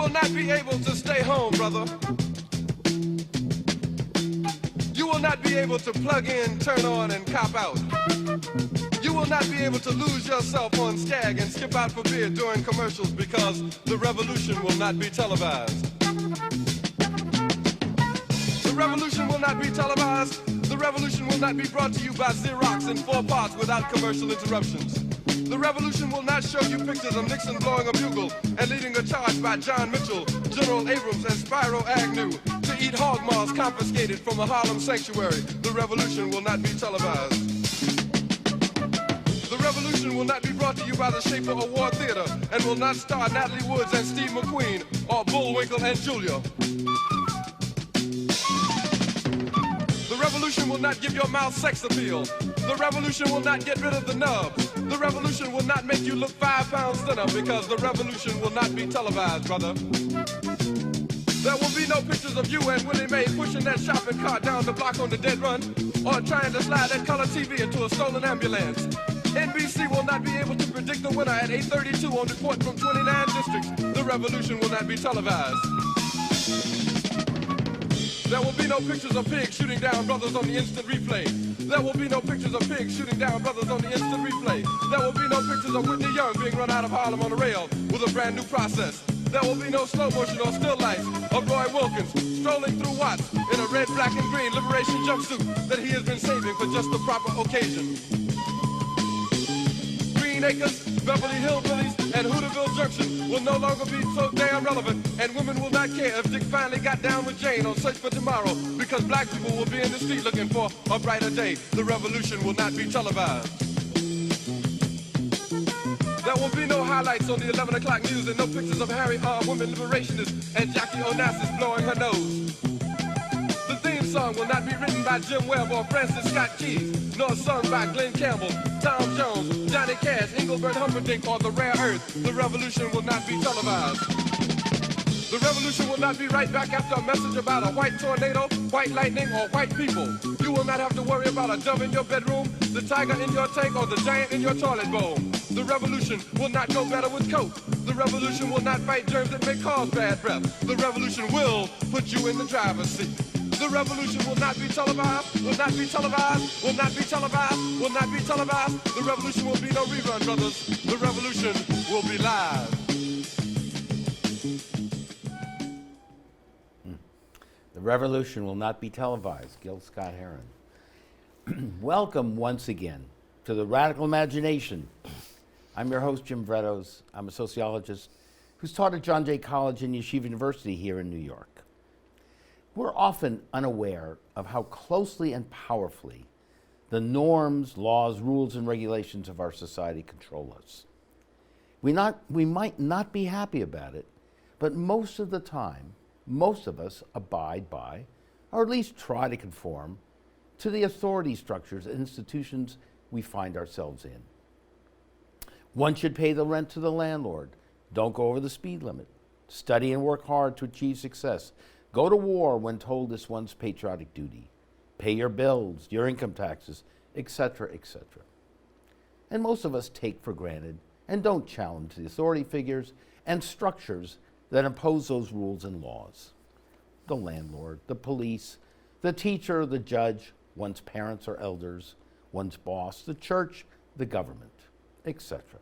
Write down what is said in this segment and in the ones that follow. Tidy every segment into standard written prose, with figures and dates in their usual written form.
will not be able to stay home, brother. You will not be able to plug in, turn on, and cop out. You will not be able to lose yourself on Skag and skip out for beer during commercials because the revolution will not be televised. The revolution will not be televised. The revolution will not be brought to you by Xerox in 4 parts without commercial interruptions. The revolution will not show you pictures of Nixon blowing a bugle and leading a charge by John Mitchell, General Abrams, and Spyro Agnew to eat hog maws confiscated from a Harlem sanctuary. The revolution will not be televised. The revolution will not be brought to you by the Schaefer Award Theater and will not star Natalie Woods and Steve McQueen or Bullwinkle and Julia. The revolution will not give your mouth sex appeal. The revolution will not get rid of the nubs. The revolution will not make you look 5 pounds thinner because the revolution will not be televised, brother. There will be no pictures of you and Willie Mae pushing that shopping cart down the block on the dead run or trying to slide that color TV into a stolen ambulance. NBC will not be able to predict the winner at 8:32 on report from 29 districts. The revolution will not be televised. There will be no pictures of pigs shooting down brothers on the instant replay. There will be no pictures of pigs shooting down brothers on the instant replay. There will be no pictures of Whitney Young being run out of Harlem on a rail with a brand new process. There will be no slow motion or still lights of Roy Wilkins strolling through Watts in a red, black, and green liberation jumpsuit that he has been saving for just the proper occasion. Green Acres, Beverly Hillbillies, and Hooterville Junction will no longer be so damn relevant, and women will not care if Dick finally got down with Jane on Search for Tomorrow, because black people will be in the street looking for a brighter day. The revolution will not be televised. There will be no highlights on the 11 o'clock news and no pictures of Harry R. Women Liberationists and Jackie Onassis blowing her nose. The theme song will not be written by Jim Webb or Francis Scott Keys, nor sung by Glenn Campbell, Tom Jones, Johnny Cash, Engelbert Humperdinck, or The Rare Earth. The revolution will not be televised. The revolution will not be right back after a message about a white tornado, white lightning, or white people. You will not have to worry about a dove in your bedroom, the tiger in your tank, or the giant in your toilet bowl. The revolution will not go better with coke. The revolution will not fight germs that may cause bad breath. The revolution will put you in the driver's seat. The revolution will not be televised, will not be televised, will not be televised, will not be televised. The revolution will be no rerun, brothers. The revolution will be live. The revolution will not be televised. Gil Scott-Heron. Welcome once again to the Radical Imagination. I'm your host, Jim Vrettos. I'm a sociologist who's taught at John Jay College and Yeshiva University here in New York. We're often unaware of how closely and powerfully the norms, laws, rules, and regulations of our society control us. We might not be happy about it, but most of the time, most of us abide by, or at least try to conform, to the authority structures and institutions we find ourselves in. One should pay the rent to the landlord. Don't go over the speed limit. Study and work hard to achieve success. Go to war when told it's one's patriotic duty. Pay your bills, your income taxes, etc., etc. And most of us take for granted and don't challenge the authority figures and structures that impose those rules and laws. The landlord, the police, the teacher, the judge, one's parents or elders, one's boss, the church, the government, etc.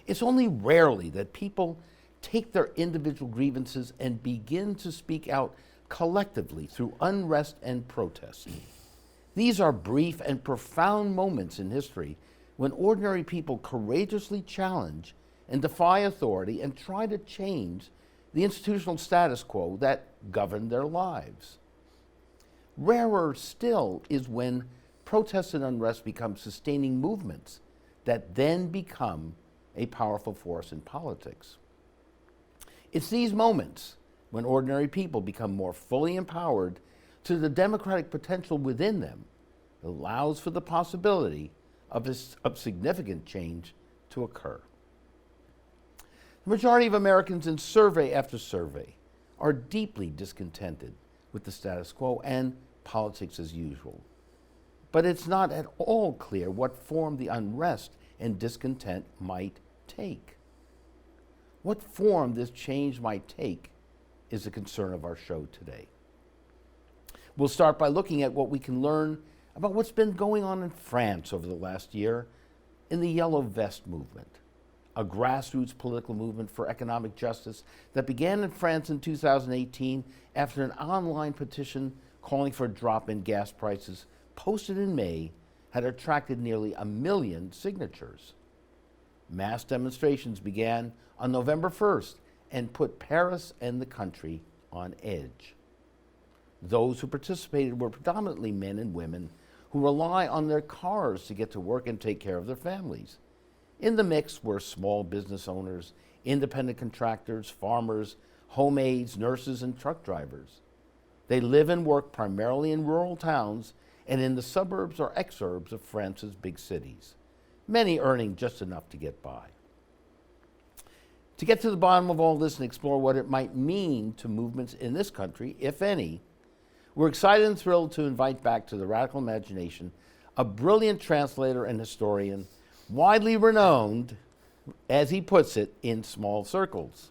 It's only rarely that people take their individual grievances and begin to speak out collectively through unrest and protest. These are brief and profound moments in history when ordinary people courageously challenge and defy authority and try to change the institutional status quo that governed their lives. Rarer still is when protests and unrest become sustaining movements that then become a powerful force in politics. It's these moments when ordinary people become more fully empowered to the democratic potential within them that allows for the possibility of significant change to occur. The majority of Americans in survey after survey are deeply discontented with the status quo and politics as usual. But it's not at all clear what form the unrest and discontent might take. What form this change might take is the concern of our show today. We'll start by looking at what we can learn about what's been going on in France over the last year in the Yellow Vest movement, a grassroots political movement for economic justice that began in France in 2018 after an online petition calling for a drop in gas prices posted in May had attracted nearly 1 million signatures. Mass demonstrations began on November 1st and put Paris and the country on edge. Those who participated were predominantly men and women who rely on their cars to get to work and take care of their families. In the mix were small business owners, independent contractors, farmers, home aides, nurses, and truck drivers. They live and work primarily in rural towns and in the suburbs or exurbs of France's big cities, many earning just enough to get by. To get to the bottom of all this and explore what it might mean to movements in this country, if any, we're excited and thrilled to invite back to the Radical Imagination a brilliant translator and historian, widely renowned, as he puts it, in small circles.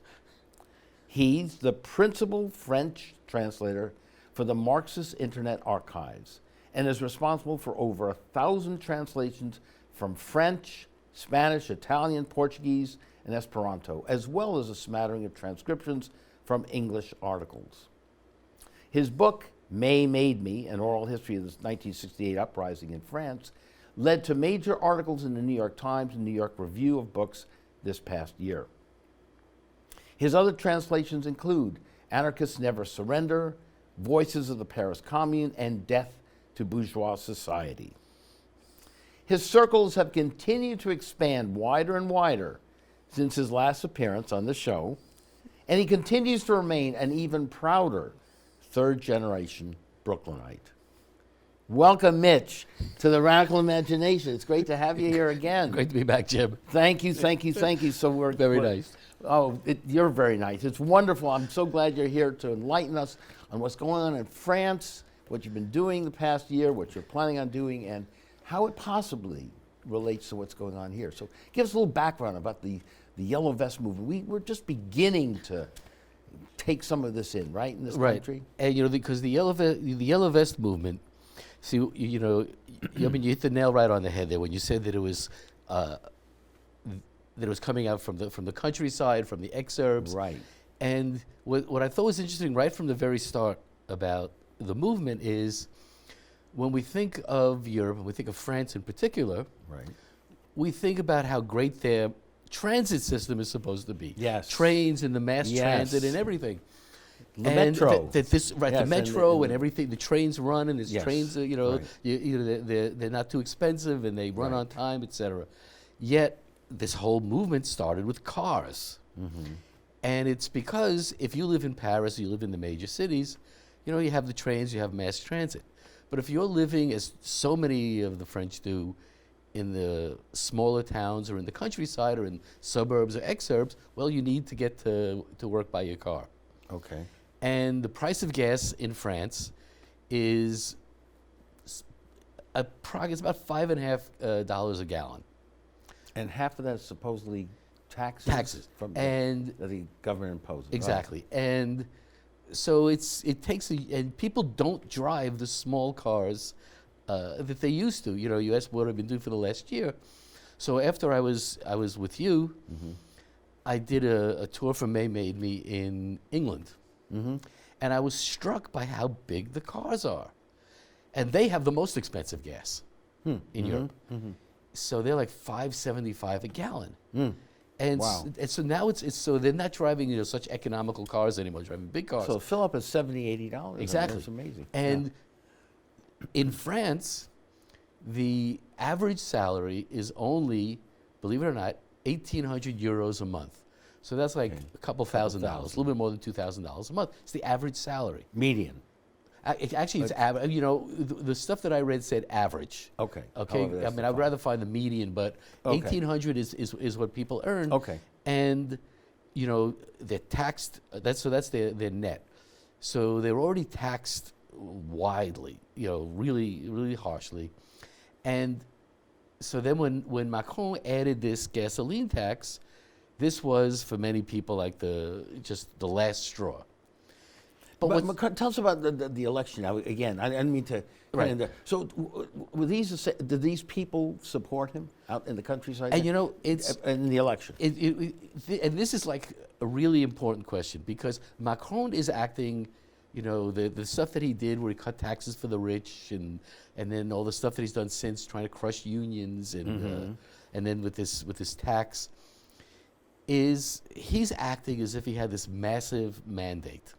He's the principal French translator for the Marxist Internet Archives and is responsible for over 1,000 translations from French, Spanish, Italian, Portuguese, and Esperanto, as well as a smattering of transcriptions from English articles. His book, May Made Me, an oral history of the 1968 uprising in France, led to major articles in the New York Times and New York Review of Books this past year. His other translations include Anarchists Never Surrender, Voices of the Paris Commune, and Death to Bourgeois Society. His circles have continued to expand wider and wider since his last appearance on the show, and he continues to remain an even prouder third-generation Brooklynite. Welcome, Mitch, to the Radical Imagination. It's great to have you here again. Great to be back, Jim. Thank you. So we're Very nice. Oh, you're very nice. It's wonderful. I'm so glad you're here to enlighten us on what's going on in France, what you've been doing the past year, what you're planning on doing, and how it possibly relates to what's going on here. So give us a little background about the Yellow Vest movement. We're just beginning to take some of this in, right, in this country? And because the Yellow Vest movement, see, you hit the nail right on the head there when you said that it was coming out from the countryside, from the exurbs. Right. And what I thought was interesting right from the very start about the movement is when we think of Europe, and we think of France in particular, right, we think about how great their transit system is supposed to be. Yes. Trains and the mass Yes. transit and everything. The and metro. Yes, the metro and everything. The trains run, and there's Yes. trains. Right. They're not too expensive, and they run Right. on time, etc. Yet this whole movement started with cars, and it's because if you live in Paris, you live in the major cities, you have the trains, you have mass transit. But if you're living, as so many of the French do, in the smaller towns or in the countryside or in suburbs or exurbs, well, you need to get to work by your car. Okay. And the price of gas in France is it's about $5.50 a gallon. And half of that is supposedly taxes. Taxes. From And that the government imposes. exactly. And so and people don't drive the small cars that they used to. You asked what I've been doing for the last year. So after I was with you, I did a tour for May Made Me in England. And I was struck by how big the cars are. And they have the most expensive gas in Europe. So they're like $5.75 a gallon. And, Wow. And so now so they're not driving such economical cars anymore, they're driving big cars. So fill up is $70, $80. Exactly. That's amazing. And in France, the average salary is only, believe it or not, 1,800 euros a month. So that's like a couple $1,000, a little bit more than $2,000 a month. It's the average salary. Median. Actually, it's average. The stuff that I read said average. Okay. Okay. However, I mean, I'd rather find the median, but 1,800 is what people earn. Okay. And they're taxed. That's their net. So they're already taxed widely. Really, really harshly. And so then when Macron added this gasoline tax, this was for many people like just the last straw. But tell us about the election. Now, again, I didn't mean to. Right. So, did these people support him out in the countryside? And you know, it's in the election. And this is like a really important question, because Macron is acting, you know, the stuff that he did where he cut taxes for the rich, and then all the stuff that he's done since, trying to crush unions, and then with this tax, he's acting as if he had this massive mandate.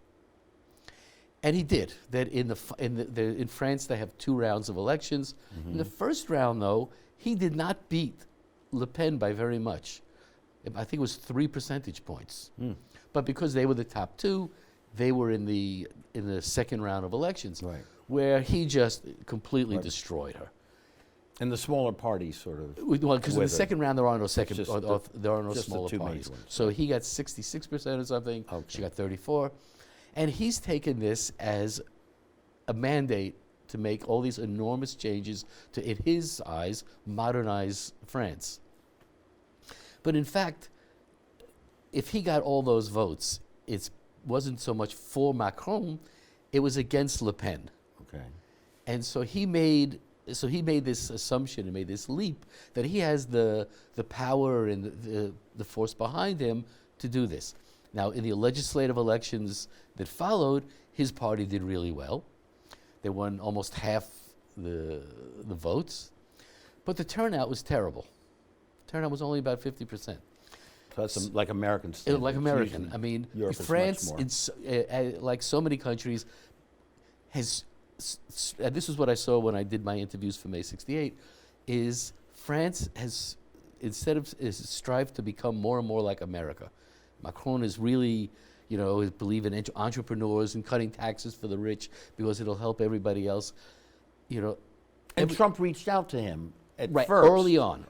And he did. That in France they have 2 rounds of elections. In the first round, though, he did not beat Le Pen by very much. I think it was 3 percentage points. But because they were the top 2, they were in the second round of elections, where he just completely destroyed her. And the smaller parties sort of. Well, because in the second round there are no just smaller the 2 parties. major ones. So he got 66% or something. Okay. She got 34%. And he's taken this as a mandate to make all these enormous changes to, in his eyes, modernize France. But in fact, if he got all those votes, it wasn't so much for Macron, it was against Le Pen. Okay. And so he made this assumption and made this leap that he has the power and the force behind him to do this. Now, in the legislative elections that followed, his party did really well. They won almost half the votes, but the turnout was terrible. Turnout was only about 50%. So that's like American standards. Like American. I mean, Europe is France, much more. like so many countries, has, and this is what I saw when I did my interviews for May 68, is France has, instead of strived to become more and more like America. Macron is really, you know, believe in entrepreneurs and cutting taxes for the rich because it'll help everybody else, you know. And Trump reached out to him at Right, first. early on.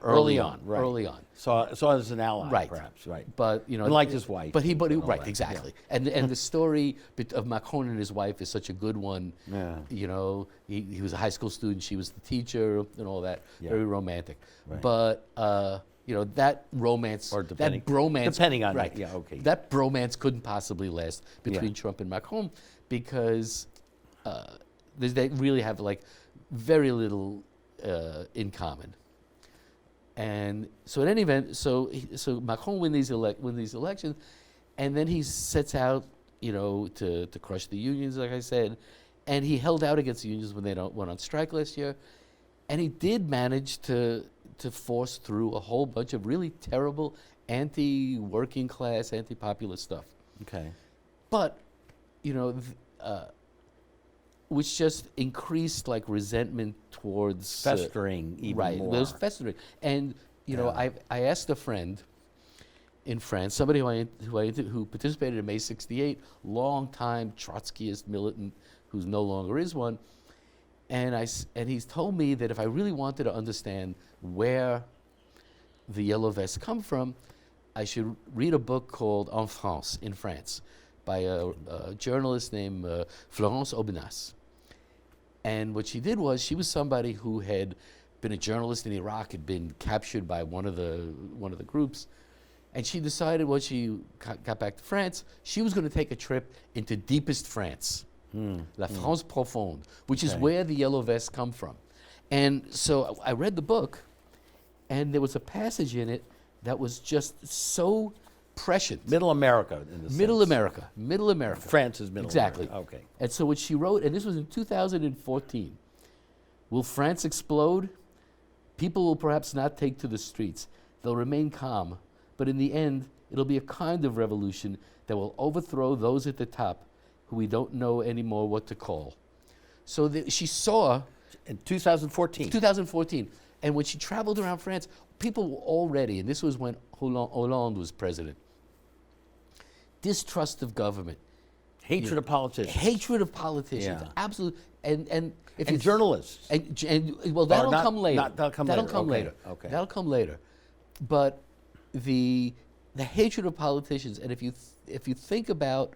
So as an ally, Right. perhaps, right. But, you know. And liked his wife. But he and all right, that, exactly. yeah. And the story of Macron and his wife is such a good one. Yeah. You know, he was a high school student, she was the teacher, and all that. Yeah. Very romantic. Right. But, you know, that romance, Or that bromance. depending on right. it, yeah, okay. That bromance couldn't possibly last between Yeah. Trump and Macron because they really have like very little in common. And so in any event, so Macron win these elections, and then he sets out, you know, to crush the unions, like I said, and he held out against the unions when they went on strike last year, and he did manage to force through a whole bunch of really terrible anti-working class, anti-populist stuff. Okay. But, you know, which just increased like resentment towards Festering even right, more. there's festering. And you know, I asked a friend in France, somebody who participated in May '68, long-time Trotskyist militant, who no longer is one, and he's told me that if I really wanted to understand where the yellow vests come from, I should read a book called En France, in France, by a journalist named Florence Aubenas. And what she did was, she was somebody who had been a journalist in Iraq, had been captured by one of the groups, and she decided when she got back to France, she was going to take a trip into deepest France, La France Profonde, which is where the yellow vests come from. And so I read the book, and there was a passage in it that was just so prescient. Middle America, in the Middle sense. America. Middle America. France is Middle Exactly. America. Okay. And so what she wrote, and this was in 2014, will France explode? People will perhaps not take to the streets. They'll remain calm, but in the end, it'll be a kind of revolution that will overthrow those at the top who we don't know anymore what to call. So she saw... In 2014. 2014. And when she traveled around France, people were already, and this was when Hollande was president, distrust of government. Hatred of politicians. Hatred of politicians, Yeah. absolute. And if And journalists. and well, that'll not- come later. that'll come that'll later. come Okay, later. okay. That'll come later. But the hatred of politicians, and if you think about,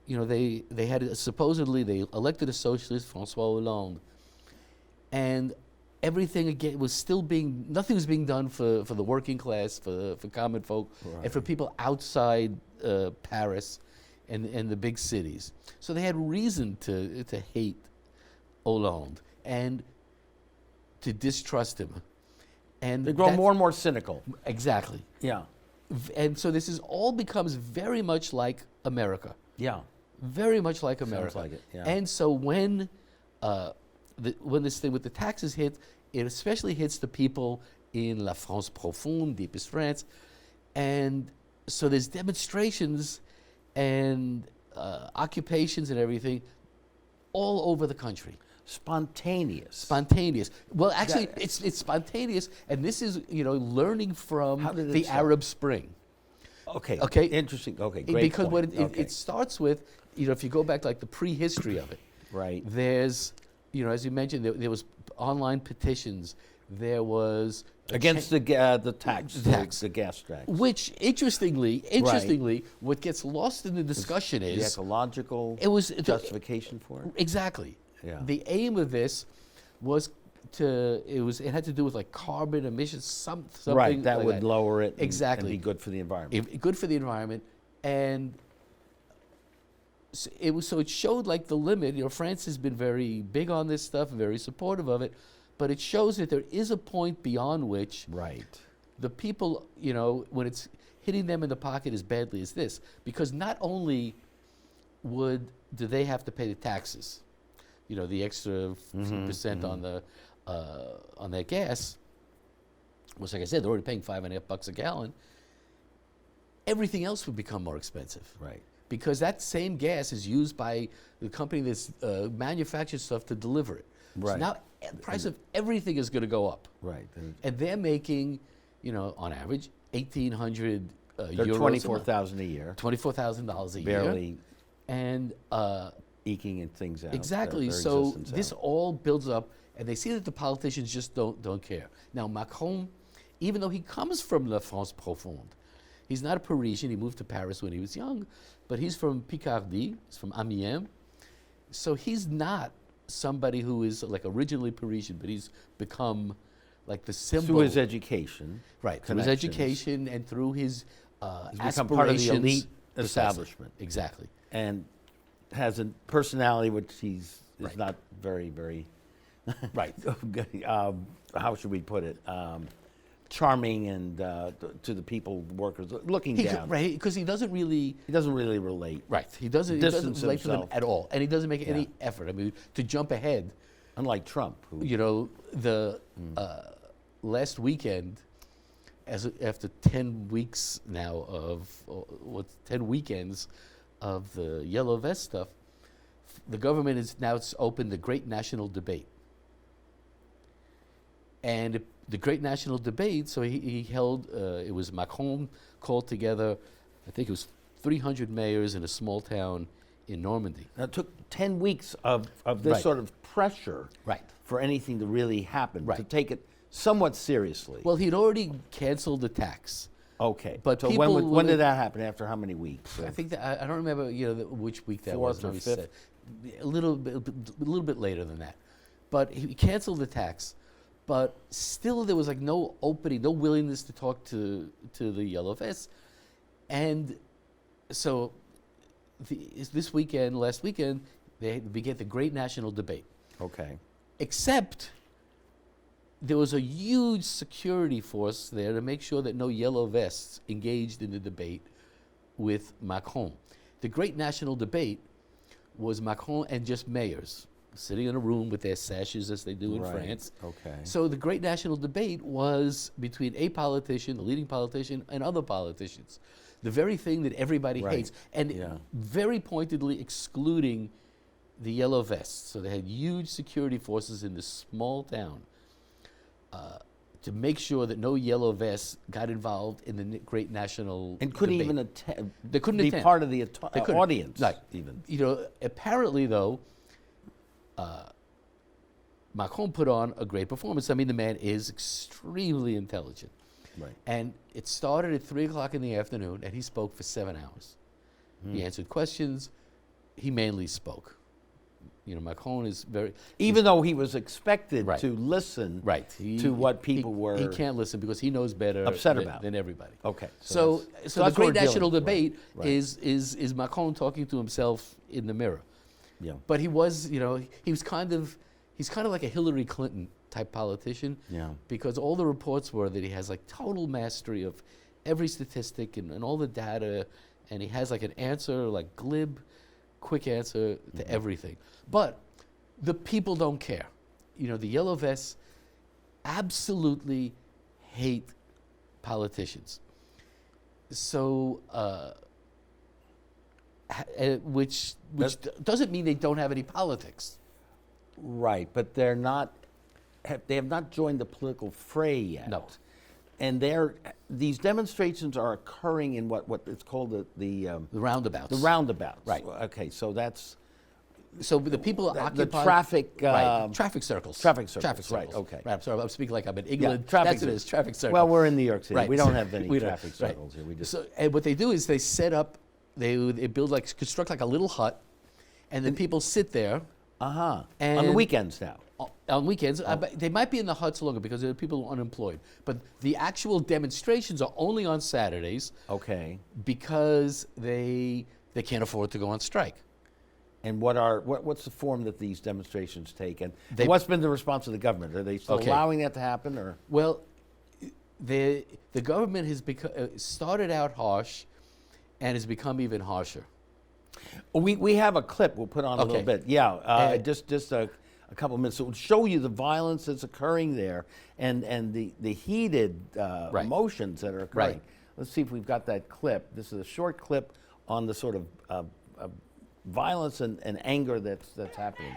you know, they had supposedly they elected a socialist, François Hollande, and everything again was still being, nothing was being done for the working class, for common folk, Right. and for people outside Paris and the big cities. So they had reason to hate Hollande and to distrust him. And They grow that's- more and more cynical. Exactly. Yeah. And so this is all becomes very much like America. Yeah. Very much like America. like it, yeah. And so when this thing with the taxes hit, it especially hits the people in La France profonde, deepest France. And so there's demonstrations and occupations and everything all over the country. Spontaneous. Spontaneous. Well, actually, it's spontaneous, and this is, learning from How did it the start? Arab Spring. Okay. Okay. Interesting. Okay. Great Because point. what Okay. it starts with, if you go back like the prehistory of it, Right. there's, as you mentioned, there was online petitions. There was Against the tax, The tax. the gas tax. which interestingly, what gets lost in the discussion The is ecological it was justification for it. exactly. Yeah. The aim of this was it had to do with like carbon emissions, something Right. That like would lower it. Exactly. And be good for the environment. Good for the environment, and it showed like the limit. France has been very big on this stuff, very supportive of it, but it shows that there is a point beyond which Right. the people, when it's hitting them in the pocket as badly as this, because not only do they have to pay the taxes, the extra 15% on their gas, which, like I said, they're already paying $5.50 a gallon. Everything else would become more expensive. Right. Because that same gas is used by the company that's manufactures stuff to deliver it. So Right. now the price of everything is going to go up. Right. And they're making, on average, 1,800 They're euros. $24,000 a year. $24,000 a year. Barely And eking things out. exactly. their So existence this out. all builds up, and they see that the politicians just don't care. Now Macron, even though he comes from La France profonde, he's not a Parisian. He moved to Paris when he was young, but he's from Picardy. He's from Amiens. So he's not somebody who is like originally Parisian, but he's become like the symbol. Through his education. Right, through his connections. education and through his He's become part of the aspirations. elite Precisely. establishment. Exactly. And has a personality which is Right. not very, very, Right. how should we put it? Charming and to the people, workers, looking down. Right, because he doesn't really. He doesn't really relate. Right, he doesn't Distance relate to them himself. at all, and he doesn't make any Yeah. effort. I mean, to jump ahead, Unlike Trump, who the last weekend, after 10 weeks now of 10 weekends of the yellow vest stuff, the government is now opened the Great National Debate. And the Great National Debate, so he held, it was Macron called together, I think it was 300 mayors in a small town in Normandy. Now, it took 10 weeks of this Right. sort of pressure Right. for anything to really happen, to Right. take it somewhat seriously. Well, he'd already canceled the tax. okay. but so people when would- did that happen? After how many weeks? I think that I don't remember, which week that Fourth was. or let me fifth? say. A little bit later than that. But he canceled the tax. But still, there was like no opening, no willingness to talk to the yellow vests. And so, last weekend, they began the Great National Debate. Okay. Except there was a huge security force there to make sure that no yellow vests engaged in the debate with Macron. The Great National Debate was Macron and just mayors sitting in a room with their sashes as they do in Right. France. Okay. So the Great National Debate was between a politician, the leading politician, and other politicians. The very thing that everybody Right. hates. And Yeah. very pointedly excluding the yellow vests. So they had huge security forces in this small town to make sure that no yellow vests got involved in the Great National And couldn't Debate. even attend. They couldn't be attend. part of the They couldn't. audience. Right. Even. Apparently, though, Macron put on a great performance. I mean, the man is extremely intelligent. Right. And it started at 3 o'clock in the afternoon, and he spoke for 7 hours. He answered questions. He mainly spoke. Macron is very Even though he was expected Right. to listen right to what people were He can't listen because he knows better upset than, about. than everybody. Okay. So that's the what great we're dealing national with. debate Right. is Macron talking to himself in the mirror. Yeah. But he was, he's kind of like a Hillary Clinton type politician. Yeah. Because all the reports were that he has like total mastery of every statistic and all the data, and he has like an answer, like glib, quick answer to everything. But the people don't care. The Yellow Vests absolutely hate politicians. So, which doesn't mean they don't have any politics. Right, but they have not joined the political fray yet. No. And these demonstrations are occurring in what it's called the roundabouts. The roundabouts. Right. Okay, so that's So the people the occupy traffic traffic circles. Traffic circles, right, okay. Right. I'm sorry, I'm speaking like I'm in England. traffic That's what it is. Traffic circle. Well, we're in New York City. Right. We don't have any We don't, traffic right. circles here. We just So, and what they do is they set up, they build construct like a little hut, and then people sit there. on the and- weekends now. On weekends, they might be in the huts longer because there are people unemployed. But the actual demonstrations are only on Saturdays Okay. because they can't afford to go on strike. And what's the form that these demonstrations take? And They- what's been the response of the government? Are they still Okay. allowing that to happen, or? Well, the government has started out harsh, and has become even harsher. We have a clip we'll put on a little Okay. bit. Yeah, just a couple minutes. It will show you the violence that's occurring there and the heated Right. emotions that are occurring. Right. Let's see if we've got that clip. This is a short clip on the sort of violence and anger that's happening.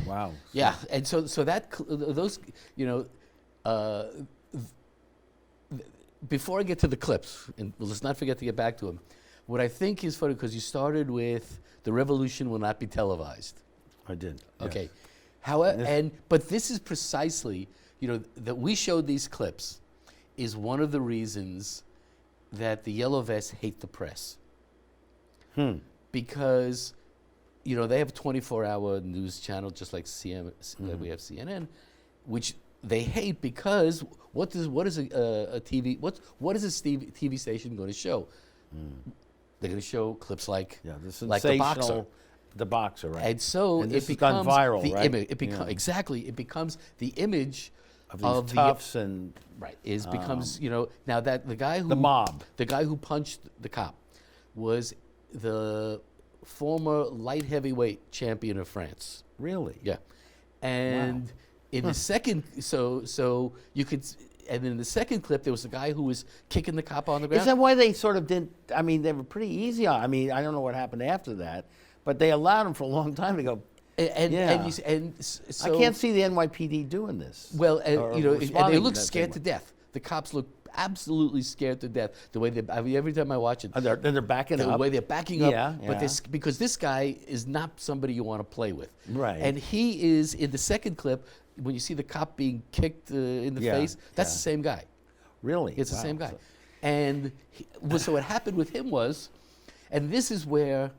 Wow. Yeah, and so that those before I get to the clips, and let's not forget to get back to them. What I think is funny because you started with the revolution will not be televised. I did. Okay, yes. however, but this is precisely that we showed these clips is one of the reasons that the Yellow Vests hate the press. Because they have a 24-hour news channel just like like we have CNN, which they hate because what is a TV TV station going to show? They're going to show clips like The like the boxer. sensational, the boxer, right? And so And it this has gone becomes viral, the right? image. Yeah. Exactly, it becomes the image of these toughs and right. Becomes now that the guy who the mob. the guy who punched the cop was the former light heavyweight champion of France. Really? Yeah, and in the second, so you could, and in the second clip there was a guy who was kicking the cop on the ground. Is that why they sort of didn't? I mean, they were pretty easy on. I mean, I don't know what happened after that, but they allowed him for a long time to go. So I can't see the NYPD doing this. Well, and, or and they responding look that scared way. to death. The cops look absolutely scared to death. The way every time I watch it, And they're backing the up. way they're backing up. Yeah, But yeah. because this guy is not somebody you want to play with. Right. And he is in the second clip when you see the cop being kicked in the Yeah, face. That's yeah. the same guy. Really? It's the Wow. same guy. So- And so what happened with him was, and this is where,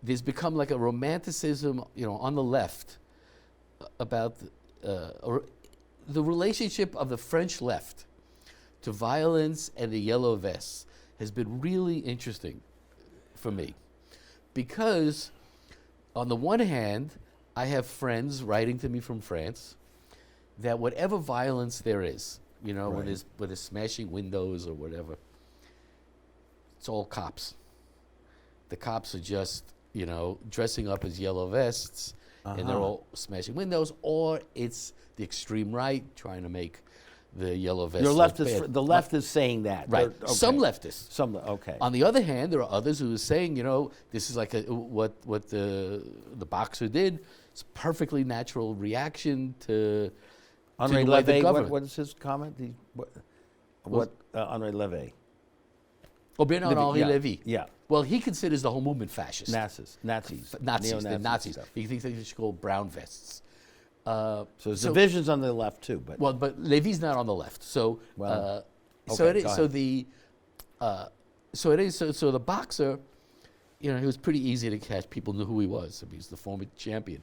there's become like a romanticism, on the left about the relationship of the French left to violence and the yellow vests has been really interesting for me, because on the one hand, I have friends writing to me from France that whatever violence there is, when there's smashing windows or whatever, it's all cops. The cops are just, dressing up as yellow vests, and they're all smashing windows, or it's the extreme right trying to make the yellow vests. The left is saying that. Right. Okay. Some leftists. Okay. On the other hand, there are others who are saying, this is like what the boxer did. It's a perfectly natural reaction to Henri the way the Levy, government. what is his comment? What Henri Levy? Oh, Bernard Henri Levy. Yeah. Well, he considers the whole movement fascist. Nazis. They're Nazis. Stuff. He thinks they should call brown vests. So there's divisions on the left too, but But Levy's not on the left. So Well, so okay, it is. go So ahead. the boxer, he was pretty easy to catch. People knew who he was. He was the former champion.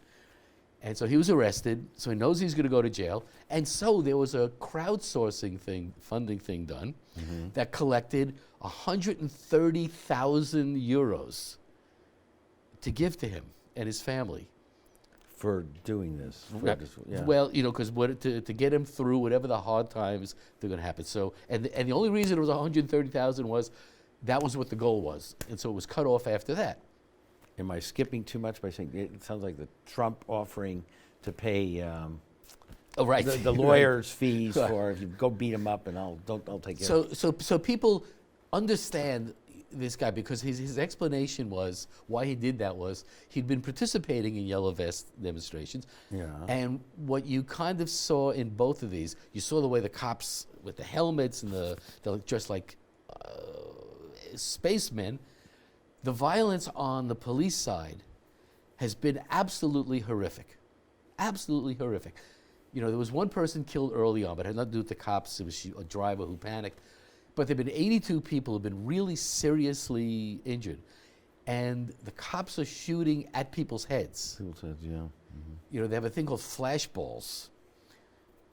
And so he was arrested, so he knows he's going to go to jail. And so there was a crowdsourcing funding thing done that collected 130,000 euros to give to him and his family. for doing this. Yeah. Well, because to get him through whatever the hard times they're going to happen. So, and the only reason it was 130,000 was that was what the goal was, and so it was cut off after that. Am I skipping too much by saying it sounds like the Trump offering to pay Oh, right. the lawyers' fees for if you go beat him up and I'll take care of it. So people understand this guy because his explanation was why he did that was he'd been participating in yellow vest demonstrations. Yeah. And what you kind of saw in both of these, you saw the way the cops with the helmets and they're dressed like spacemen. The violence on the police side has been absolutely horrific. Absolutely horrific. There was one person killed early on, but it had nothing to do with the cops. It was a driver who panicked. But there have been 82 people who have been really seriously injured. And the cops are shooting at people's heads. People said, yeah. Mm-hmm. They have a thing called flashballs,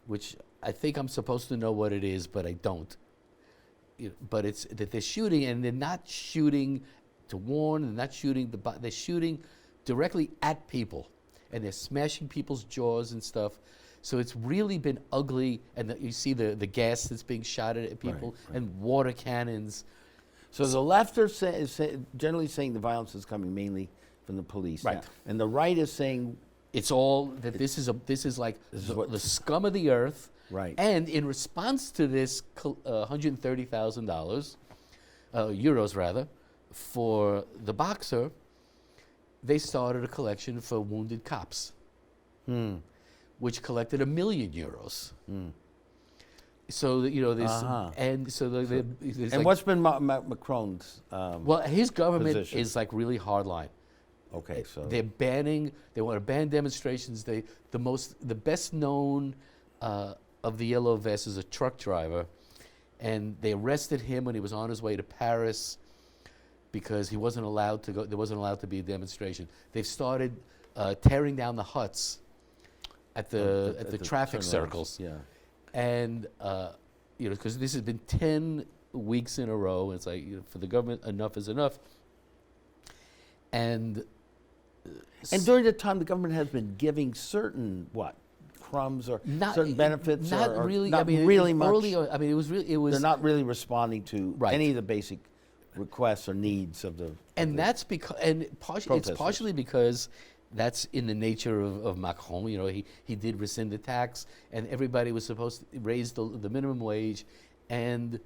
which I think I'm supposed to know what it is, but I don't. But it's that they're shooting, and they're not shooting to warn, they're not shooting, they're shooting directly at people. And they're smashing people's jaws and stuff. So it's really been ugly, and you see the gas that's being shot at people, Right. and water cannons. So the left are generally saying the violence is coming mainly from the police. Right. Now, and the right is saying It's all that this is like the scum of the earth. Right. And in response to this $130,000, euros rather, for the boxer, they started a collection for wounded cops, which collected €1 million. So this, and so there's and like, what's been Macron's well, his government position? is like really hard line. Okay, so They want to ban demonstrations. The best known of the yellow vests is a truck driver, and they arrested him when he was on his way to Paris because he wasn't allowed to go. There wasn't allowed to be a demonstration. They've started tearing down the huts at the traffic turnarounds, circles. Yeah. And because this has been 10 weeks in a row, and it's like for the government, enough is enough. And during the time, the government has been giving certain crumbs or certain benefits. Not or really. Not really much. Early, it was really. It was. They're not really responding to Right. any of the basic requests or needs of the. And that's because, it's protesters. partially because that's in the nature of Macron. He did rescind the tax, and everybody was supposed to raise the minimum wage, and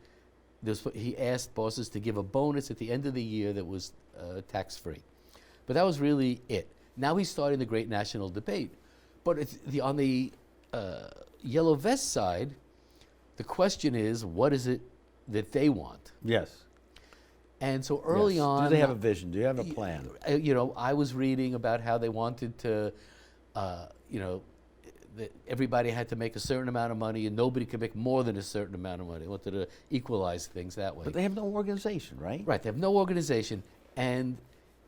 he asked bosses to give a bonus at the end of the year that was tax-free. But that was really it. Now he's starting the great national debate. But on the yellow vest side, the question is, what is it that they want? Yes. And so early Yes. on, Do they have a vision? Do you have a plan? I was reading about how they wanted to, that everybody had to make a certain amount of money and nobody could make more than a certain amount of money. They wanted to equalize things that way. But they have no organization, right? Right, they have no organization. And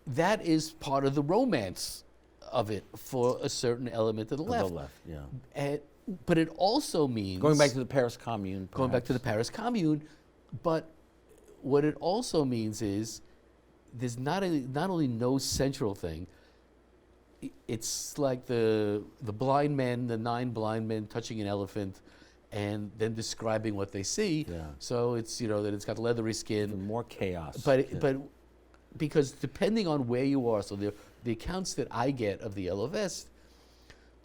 that is part of the romance of it for a certain element of the left. The left, yeah. But it also means Going back to the Paris Commune. going back to the perhaps. Paris Commune, but what it also means is there's not only no central thing. It's like the blind men, the 9 blind men touching an elephant, and then describing what they see. Yeah. So it's that it's got leathery skin, Even more chaos. but because depending on where you are, so the accounts that I get of the Yellow Vest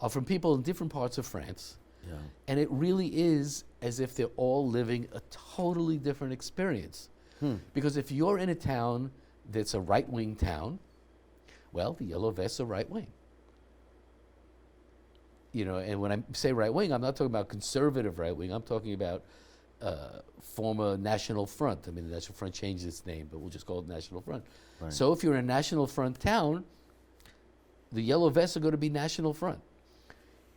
are from people in different parts of France, yeah. and it really is as if they're all living a totally different experience. Because if you're in a town that's a right-wing town, well, the Yellow Vests are right-wing. And when I say right-wing, I'm not talking about conservative right-wing. I'm talking about former National Front. I mean, the National Front changed its name, but we'll just call it National Front. Right. So if you're in a National Front town, the Yellow Vests are going to be National Front.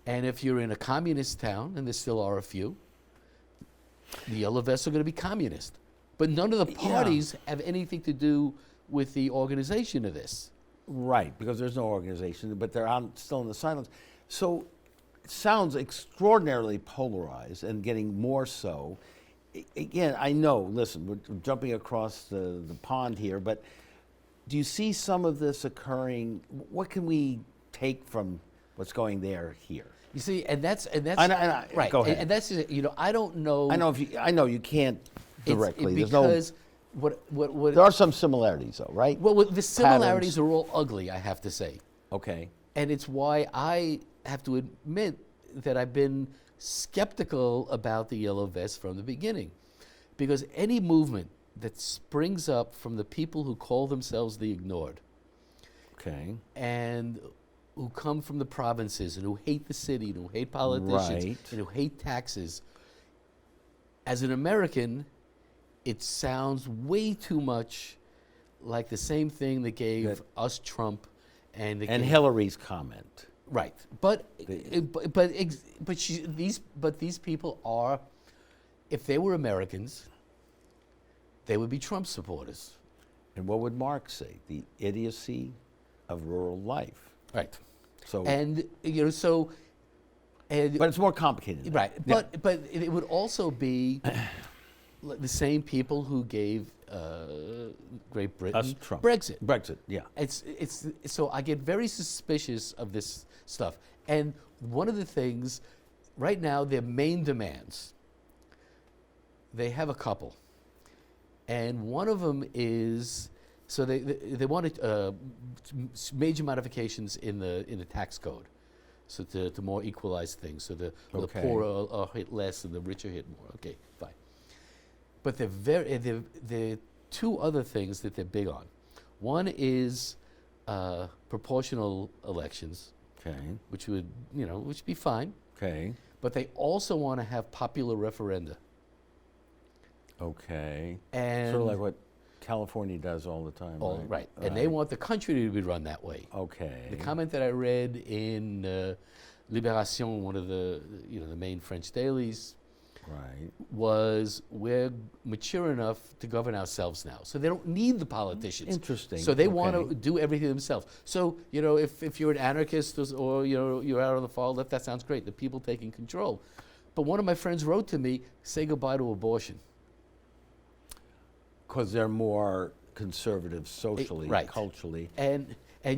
And if you're in a communist town, and there still are a few, the Yellow Vests are going to be communist. But none of the parties have anything to do with the organization of this. Right, because there's no organization, but they're still in the silence. So it sounds extraordinarily polarized and getting more so. Again, I know, listen, we're jumping across the pond here, but do you see some of this occurring? What can we take from what's going there here? You see, and that's right. Go ahead. And that's I don't know. I know you can't directly. Because there are some similarities, though, right? Well, the similarities are all ugly, I have to say. Okay. And it's why I have to admit that I've been skeptical about the Yellow Vest from the beginning. Because any movement that springs up from the people who call themselves the ignored, okay, and who come from the provinces and who hate the city and who hate politicians right, and who hate taxes, as an American, it sounds way too much like the same thing that gave us Trump and Hillary's comment. Right, but these people are, if they were Americans, they would be Trump supporters. And what would Marx say? The idiocy of rural life. Right. So but it's more complicated. Right, Yeah. but it would also be the same people who gave Great Britain Us, Trump. Brexit. Yeah. It's so I get very suspicious of this stuff. And one of the things, right now, their main demands, they have a couple. And one of them is, so they wanted major modifications in the tax code, so to more equalize things, so the poor are hit less and the rich are hit more. Okay, fine. But there are 2 other things that they're big on. One is proportional elections, Okay. which would be fine. Okay. But they also want to have popular referenda. Okay. And sort of like what California does all the time, right? Right. And they want the country to be run that way. Okay. The comment that I read in Libération, one of the main French dailies, right, was we're mature enough to govern ourselves now. So they don't need the politicians. Interesting. So they want to do everything themselves. So, if you're an anarchist or you're out on the far left, that sounds great. The people taking control. But one of my friends wrote to me, say goodbye to abortion. Because they're more conservative socially, right, culturally. And for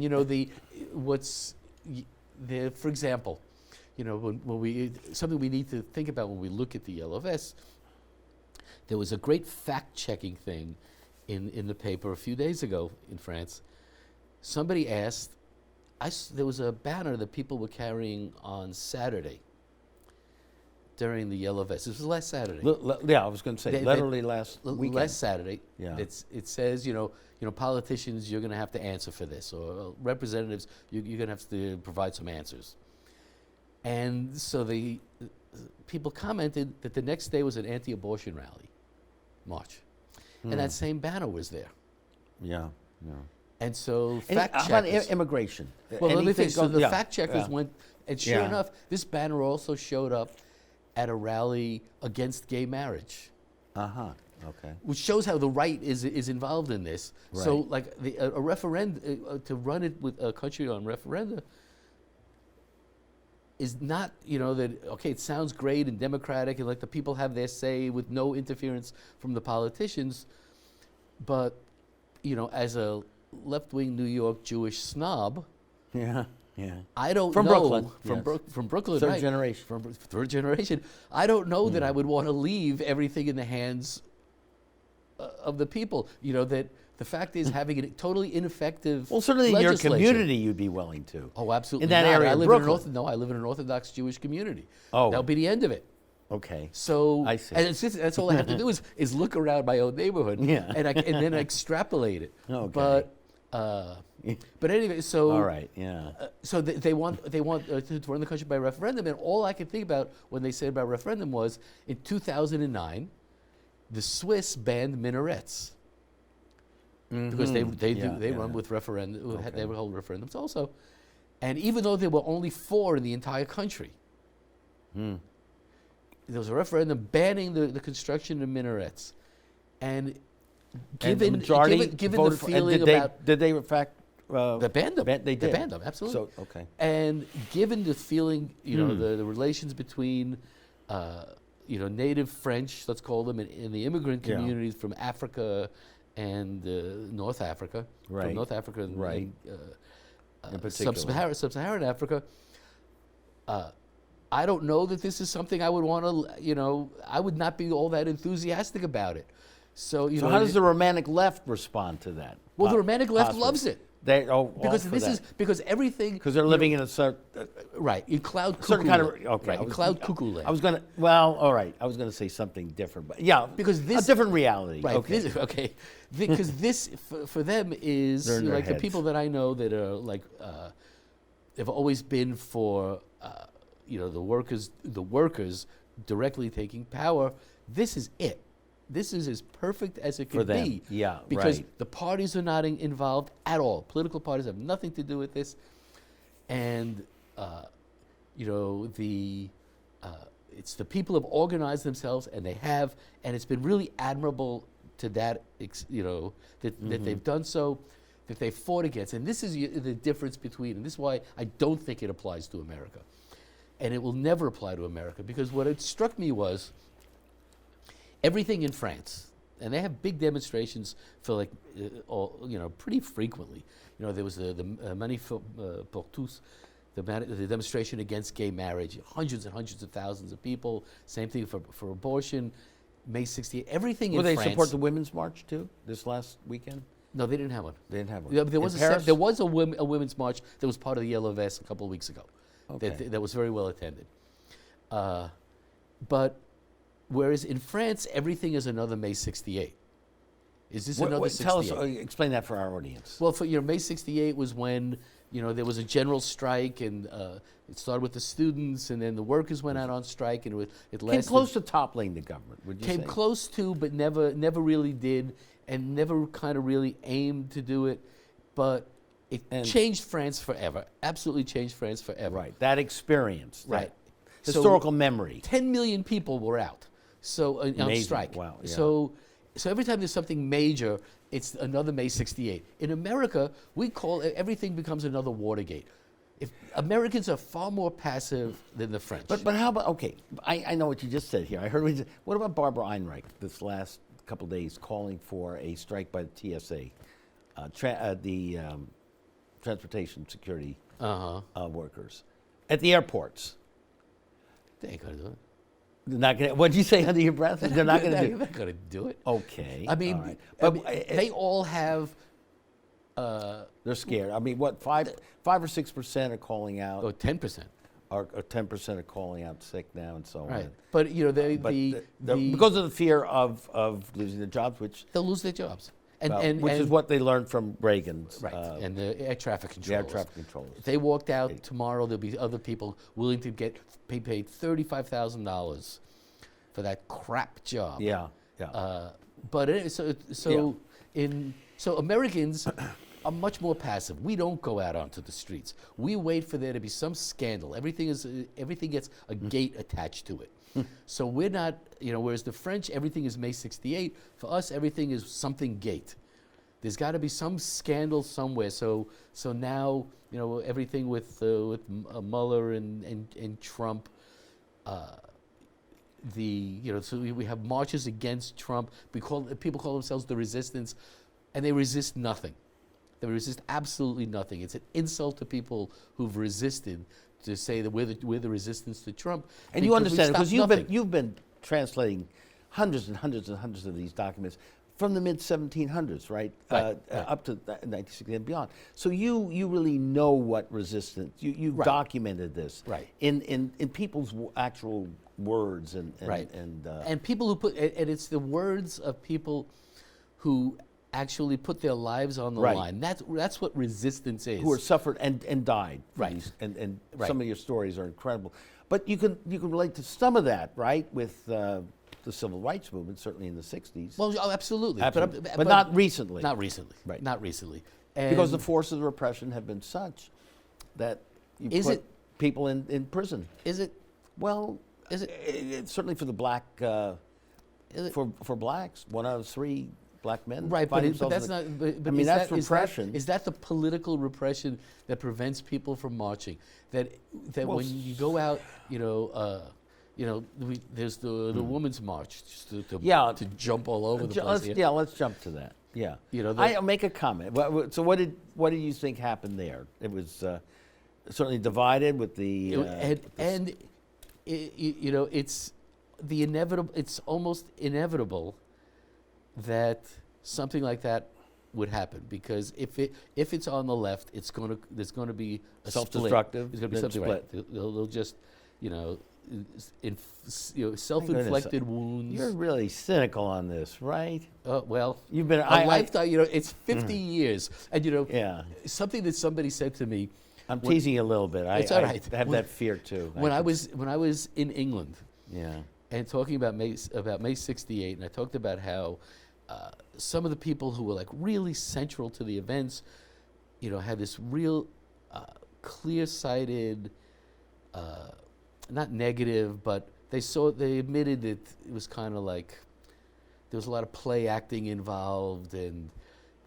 example, when something we need to think about when we look at the Yellow Vests, there was a great fact-checking thing in the paper a few days ago in France. Somebody asked, there was a banner that people were carrying on Saturday during the Yellow Vests. This was last Saturday. Yeah, I was going to say, literally last weekend. Last Saturday. Yeah. It says, politicians, you're going to have to answer for this, or representatives, you're going to have to provide some answers. And so the people commented that the next day was an anti-abortion rally, march. And that same banner was there. Yeah, yeah. And so How about fact-checkers... immigration? Well, let me think. So the yeah, fact-checkers yeah. went... And sure enough, this banner also showed up at a rally against gay marriage. Uh-huh. Okay. which shows how the right is involved in this. So, Right. like a referendum to run it with a country on referenda is not, that okay. It sounds great and democratic, and like the people have their say with no interference from the politicians, but as a left-wing New York Jewish snob, Yeah. I don't From know Brooklyn, from yes. from Brooklyn, Third right? generation. From third generation. I don't know that I would want to leave everything in the hands of the people. That the fact is having a totally ineffective. Well, certainly in your legislature. community, you'd be willing to. Oh, absolutely. In that not. area I of live Brooklyn. I live in an Orthodox Jewish community. Oh. That'll be the end of it. Okay. So I see. and that's all I have to do is look around my own neighborhood, Yeah. and then extrapolate it. Okay. But anyway, so All right. Yeah. so they want to run the country by referendum, and all I could think about when they said about referendum was in 2009, the Swiss banned minarets because they run with referendum. Okay. They would hold referendums also, and even though there were only 4 in the entire country, there was a referendum banning the construction of minarets, and given the majority given the voted for- and feeling did about they in fact they banned them. They did. They banned them, absolutely. So okay. And given the feeling, the relations between, native French, let's call them, and the immigrant Yeah. communities from Africa and North Africa, Right. from North Africa and, Right. In particular. Sub-Saharan Africa, I don't know that this is something I would want to, I would not be all that enthusiastic about it. So, So how does the romantic left respond to that? Well, the romantic left Possibly. loves it. Because everything because they're living in a certain right in cloud cuckoo certain kind of land. okay. Right, in cloud cuckoo land. I was gonna all right. I was gonna say something different, but yeah, Because this- a different reality. Right. Okay. Because this for them is They're in their like the heads. people that I know that are like they've always been for the workers directly taking power. This is it. This is as perfect as it For could them. be. Yeah, because right. the parties are not involved at all. Political parties have nothing to do with this, and it's the people have organized themselves, and it's been really admirable to that, that they've done so, that they've fought against. And this is the difference between, and this is why I don't think it applies to America. And it will never apply to America, because what it struck me was everythting in France, and they have big demonstrations for pretty frequently. There was the Manif pour tous, the demonstration against gay marriage, hundreds and hundreds of thousands of people. Same thing for abortion, May 68th. Everything in Will they France. support the Women's March too this last weekend? No, they didn't have one. They didn't have one. Yeah, there was In Paris? there was a women's march that was part of the Yellow Vest a couple of weeks ago. Okay. That was very well attended. But whereas in France, everything is another May 68. Is this another 68? Tell us, explain that for our audience. Well, for May 68 was when there was a general strike, and it started with the students, and then the workers went out on strike, and it lasted. Came close to toppling the government, would you say? Came close to, but never really did, and never kind of really aimed to do it. But it changed France forever. Absolutely changed France forever. Right. That experience. Right. That historical memory. 10 million people were out. So on Amazing. strike. Wow, yeah. So every time there's something major, it's another May 68. In America, we call everything becomes another Watergate. If Americans are far more passive than the French. But how about, okay, I know what you just said here. I heard what about Barbara Einreich this last couple of days calling for a strike by the TSA, the Transportation Security workers at the airports? They ain't gonna do it. They're not gonna, what'd you say under your breath? They're not going to do They're not gonna do it. Okay. I mean, all right. But they all have. they're scared. I mean, what, 5 or 6% are calling out, 10%. or 10% are calling out sick now and so Right. on. But Because of the fear of losing their jobs, which they'll lose their jobs. which is what they learned from Reagan's. Right, and the air traffic The controllers. air traffic controllers. If they walked out tomorrow, there'll be other people willing to get paid $35,000 for that crap job. Yeah, yeah. But so Americans are much more passive. We don't go out onto the streets. We wait for there to be some scandal. Everything gets a gate attached to it. So we're not, whereas the French, everything is May 68. For us, everything is something gate. There's got to be some scandal somewhere. So now, everything with Mueller and Trump, so we have marches against Trump. People call themselves the resistance, and they resist nothing. They resist absolutely nothing. It's an insult to people who've resisted to say that we're the resistance to Trump. And you understand, because nothing. you've been translating hundreds and hundreds and hundreds of these documents from the mid-1700s, right? Right. Up to 1960 and beyond. So you really know what resistance, you've documented this in people's actual words and people who and it's the words of people who actually put their lives on the line. That's what resistance is. Who are suffered and died. Right. And some of your stories are incredible. But you can relate to some of that, right, with the civil rights movement, certainly in the 60s. Well, absolutely. But not recently. Not recently. Right. Not recently. Because the forces of repression have been such that you put people in prison. Is it? Well, it's certainly for the black, for blacks, 1 out of 3 black men. Right, but that's not. But I mean, that's repression. Is that the political repression that prevents people from marching? That when you go out, there's the Women's March, just to jump all over the place. Let's jump to that. Yeah, I'll make a comment. So what did you think happened there? It was certainly divided with the it's the inevitable. It's almost inevitable that something like that would happen, because if it's on the left, there's going to be a self-destructive. There's going to be something split. right. They'll just self-inflicted wounds. You're really cynical on this, right? Well, you've been a lifetime. It's 50 years, and something that somebody said to me. I'm teasing you a little bit. It's all right. I have that fear too. When I was in England, yeah, and talking about May 68, and I talked about how some of the people who were like really central to the events, had this real clear-sighted, not negative, but they admitted that it was kind of like there was a lot of play acting involved, and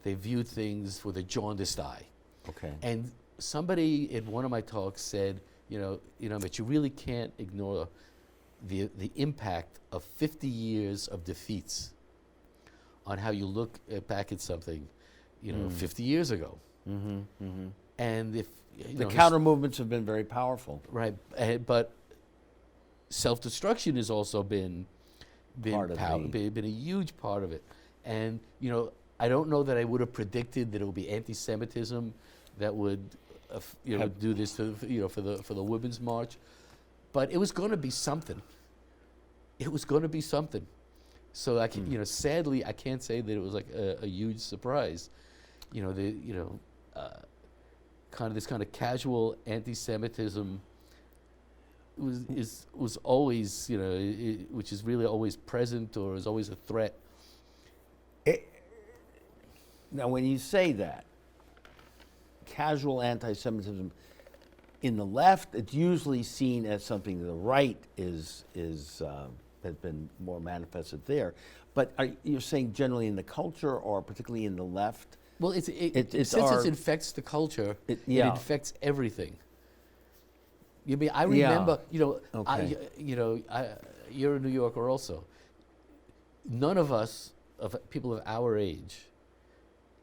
they viewed things with a jaundiced eye. Okay. And somebody in one of my talks said, but you really can't ignore the impact of 50 years of defeats on how you look back at something, 50 years ago. Mm-hmm, mm-hmm. And if the counter movements have been very powerful, right? But self-destruction has also been a huge part of it. And I don't know that I would have predicted that it would be anti-Semitism that would do this for the Women's March, but it was going to be something. It was going to be something. So I can, sadly, I can't say that it was like a huge surprise. This kind of casual anti-Semitism was always, which is really always present or is always a threat. Now, when you say that, casual anti-Semitism in the left, it's usually seen as something the right has been more manifested there. But you're saying generally in the culture, or particularly in the left? Well, since it infects the culture, it infects everything. I remember, Okay. you're a New Yorker also. None of us, people of our age,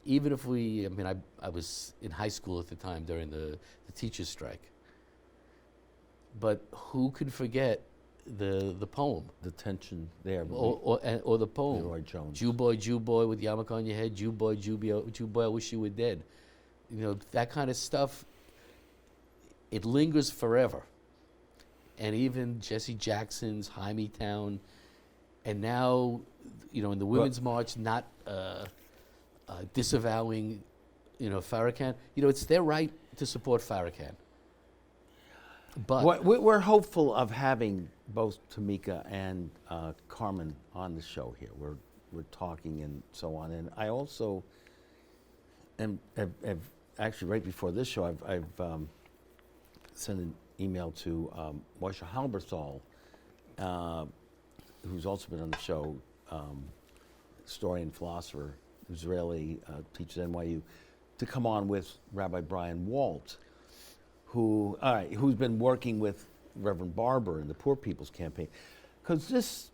even if I was in high school at the time during the teachers' strike. But who could forget the poem? The tension there. Or the poem. Leroy Jones. Jew boy with yarmulke on your head. Jew boy, I wish you were dead. That kind of stuff, it lingers forever. And even Jesse Jackson's Hymietown, and now, in the Women's March, not disavowing, Farrakhan. It's their right to support Farrakhan. But we're hopeful of having both Tamika and Carmen on the show here. We're talking and so on. And I also and actually right before this show, I've sent an email to Moshe Halberthal, who's also been on the show, historian, philosopher, Israeli, teaches at NYU, to come on with Rabbi Brian Walt, who's been working with Reverend Barber in the Poor People's Campaign. Because this,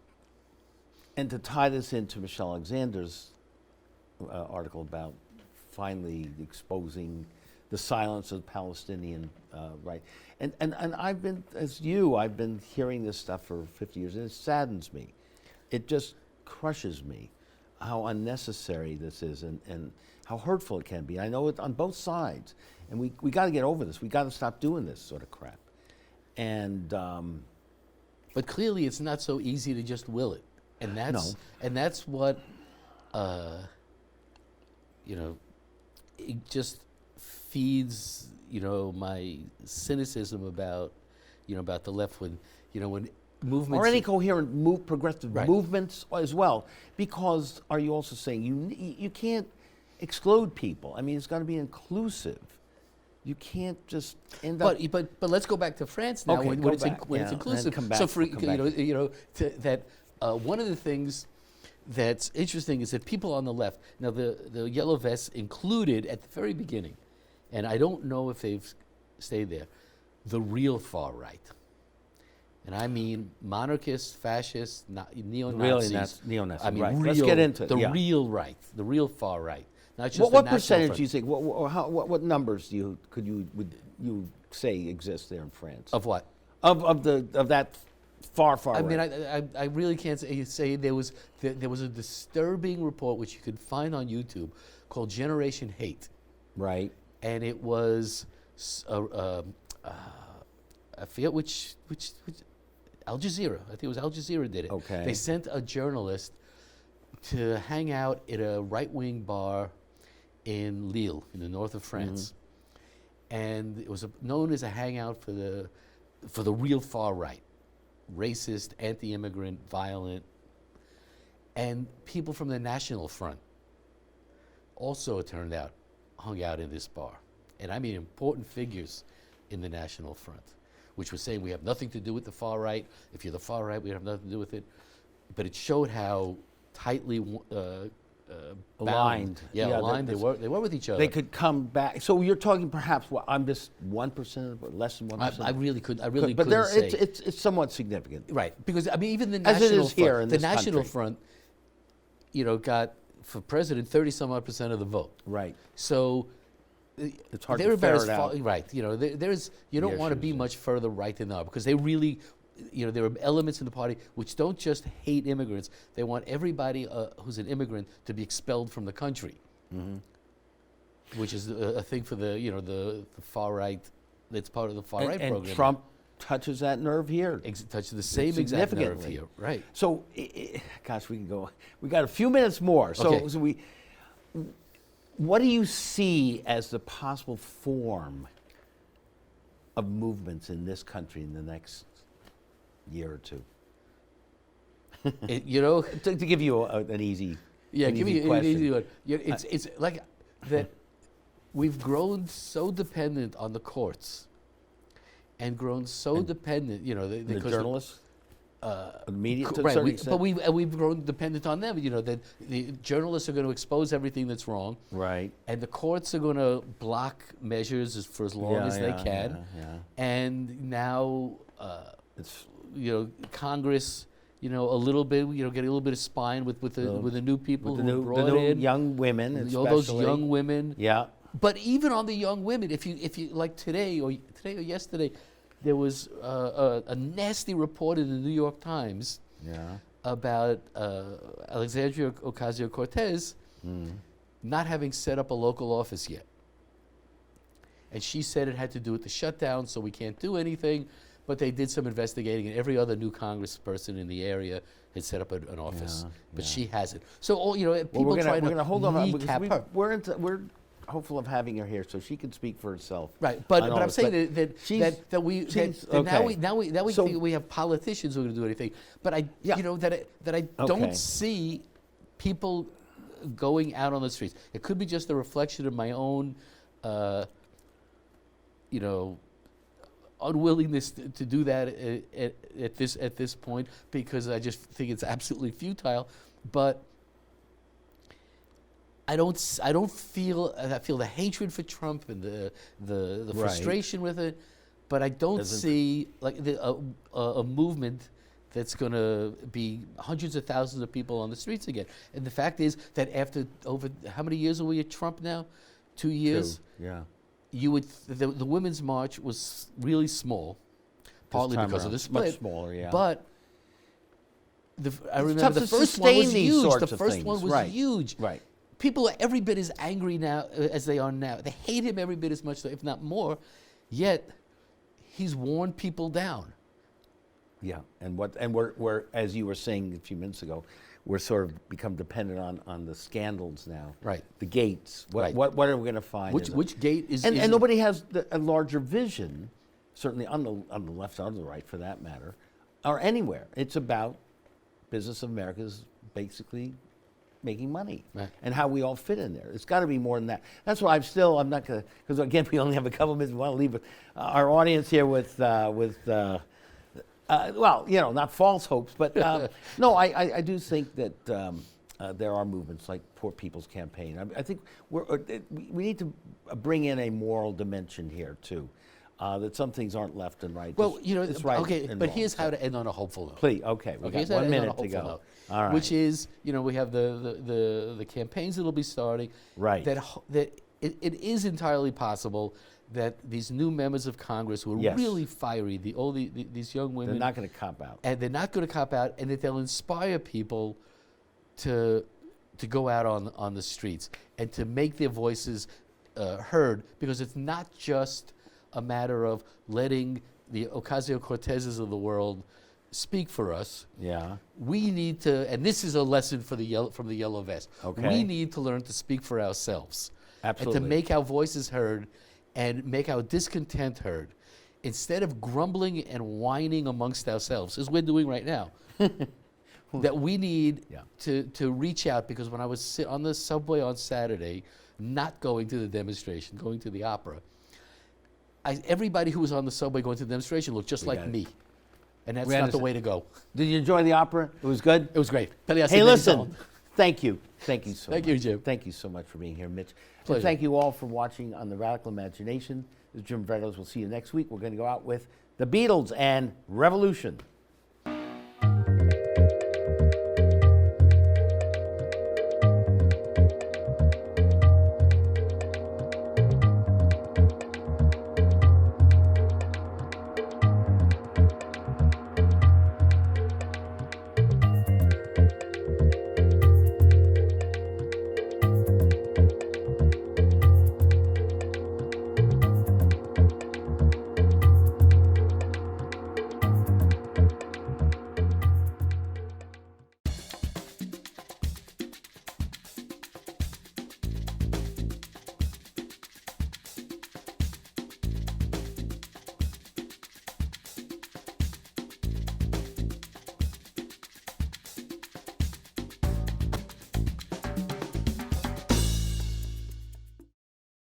and to tie this into Michelle Alexander's article about finally exposing the silence of the Palestinian right. And I've been, I've been hearing this stuff for 50 years, and it saddens me. It just crushes me how unnecessary this is and how hurtful it can be. I know it on both sides, and we got to get over this. We got to stop doing this sort of crap. And but clearly, it's not so easy to just will it, and that's what it just feeds my cynicism about the left when movements or any coherent progressive Right. movements as well. Because are you also saying you can't exclude people? I mean, it's got to be inclusive. You can't just end up. But let's go back to France now Okay, when go it's back, when it's yeah, inclusive. and come back, So for come back. one of the things that's interesting is that people on the left, now the yellow vests included at the very beginning, and I don't know if they've stayed there, the real far right. And I mean monarchists, fascists, neo-Nazis. Really, neo-Nazis. I mean, right. real, Let's get into it. the Yeah. real right, the real far right. Not just What the percentage National do you think? What numbers would you say exist there in France? Front. Of what? Of that far I right. mean, I really can't say there was a disturbing report which you could find on YouTube called Generation Hate, right. and it was I forget which Al Jazeera. I think it was Al Jazeera did it. Okay. They sent a journalist to hang out at a right-wing bar in Lille, in the north of France, and it was known as a hangout for the real far right. Racist, anti-immigrant, violent, and people from the National Front also, it turned out, hung out in this bar. And I mean important figures in the National Front, which was saying we have nothing to do with the far right. If you're the far right, we have nothing to do with it. But it showed how tightly Aligned. bound, aligned they were with each other. They could come back. So you're talking perhaps I'm just 1%, less than 1%. I really couldn't But say. it's somewhat significant. Right, because I mean, even the As it National is here Front, in the this National country. Front, got for president 30-some-odd% of the vote. Right. So It's hard they're to about ferret as out. right. There's you don't The want to issues, be yeah. much further right than that because they really, there are elements in the party which don't just hate immigrants. They want everybody who's an immigrant to be expelled from the country, which is a thing for the far right. That's part of the far right and program. Trump touches that nerve here. Touches the same exact nerve significantly. here, right? So, gosh, we can go. We got a few minutes more. So, Okay. What do you see as the possible form of movements in this country in the next year or two? To give you an easy, Yeah, an give easy me an question. easy one. It's like that. We've grown so dependent on the courts, and grown so dependent. The because journalists, the media, to a right, certain but extent. we've grown dependent on them. That the journalists are going to expose everything that's wrong, Right. and the courts are going to block measures for as long as they can. Yeah. And now, It's Congress, a little bit, getting a little bit of spine with the new people with the who new, were brought the new in, young women, all those especially. young women. Yeah. But even on the young women, if you like today or yesterday, there was a nasty report in the New York Times Yeah. about Alexandria Ocasio-Cortez not having set up a local office yet. And she said it had to do with the shutdown, so we can't do anything. But they did some investigating, and every other new congressperson in the area had set up an office. Yeah, But yeah. she hasn't. So people we're try to gonna hold on kneecap because her. we're hopeful of having her here so she can speak for herself. Right, but on all I'm this. saying But that she's- okay. now we So- think we have politicians who are going to do anything. But I Yeah. that I Okay. don't see people going out on the streets. It could be just a reflection of my own, unwillingness to do that at this point, because I just think it's absolutely futile. But I feel the hatred for Trump and the frustration with it, but I don't see like a movement that's going to be hundreds of thousands of people on the streets again. And the fact is that after over how many years are we at Trump now? 2 years. 2, yeah. You would the Women's March was really small, partly because of the split. Much smaller, yeah. But I remember tough the to first one was sustain these huge. sorts The of first things. one was Right. huge. Right. People are every bit as angry now as they are now. They hate him every bit as much, if not more. Yet he's worn people down. Yeah, and we're as you were saying a few minutes ago, we're sort of become dependent on the scandals now. Right. The gates. What are we going to find? Which gate is? And nobody has a larger vision, certainly on the left or the right, for that matter, or anywhere. It's about business of America's basically making money, right, and how we all fit in there. It's got to be more than that. That's why I'm not going to, because again, we only have a couple minutes. We want to leave our audience here with well, not false hopes, but no, I do think that there are movements like Poor People's Campaign. I think we need to bring in a moral dimension here too. That some things aren't left and right. Well, it's right okay, and but wrong. here's how to end on a hopeful note. Please, okay, we got 1 minute to go. All right. Which is, we have the campaigns that'll be starting. Right. That it is entirely possible that these new members of Congress who are Yes. really fiery, these young women, They're not going to cop out. and they're not going to cop out, and that they'll inspire people to go out on the streets and to make their voices heard, because it's not just a matter of letting the Ocasio-Cortezes of the world speak for us. Yeah. We need to, and this is a lesson from the yellow vest. Okay. We need to learn to speak for ourselves. Absolutely. And to make our voices heard and make our discontent heard, instead of grumbling and whining amongst ourselves, as we're doing right now. That we need to reach out, because when I was on the subway on Saturday, not going to the demonstration, going to the opera, everybody who was on the subway going to the demonstration looked just like me. And that's not the way to go. Did you enjoy the opera? It was good? It was great. Hey, listen, thank you. Thank you so much. Thank you, Jim. Thank you so much for being here, Mitch. Pleasure. And thank you all for watching on The Radical Imagination. This is Jim Vrettos. We'll see you next week. We're going to go out with the Beatles and Revolution.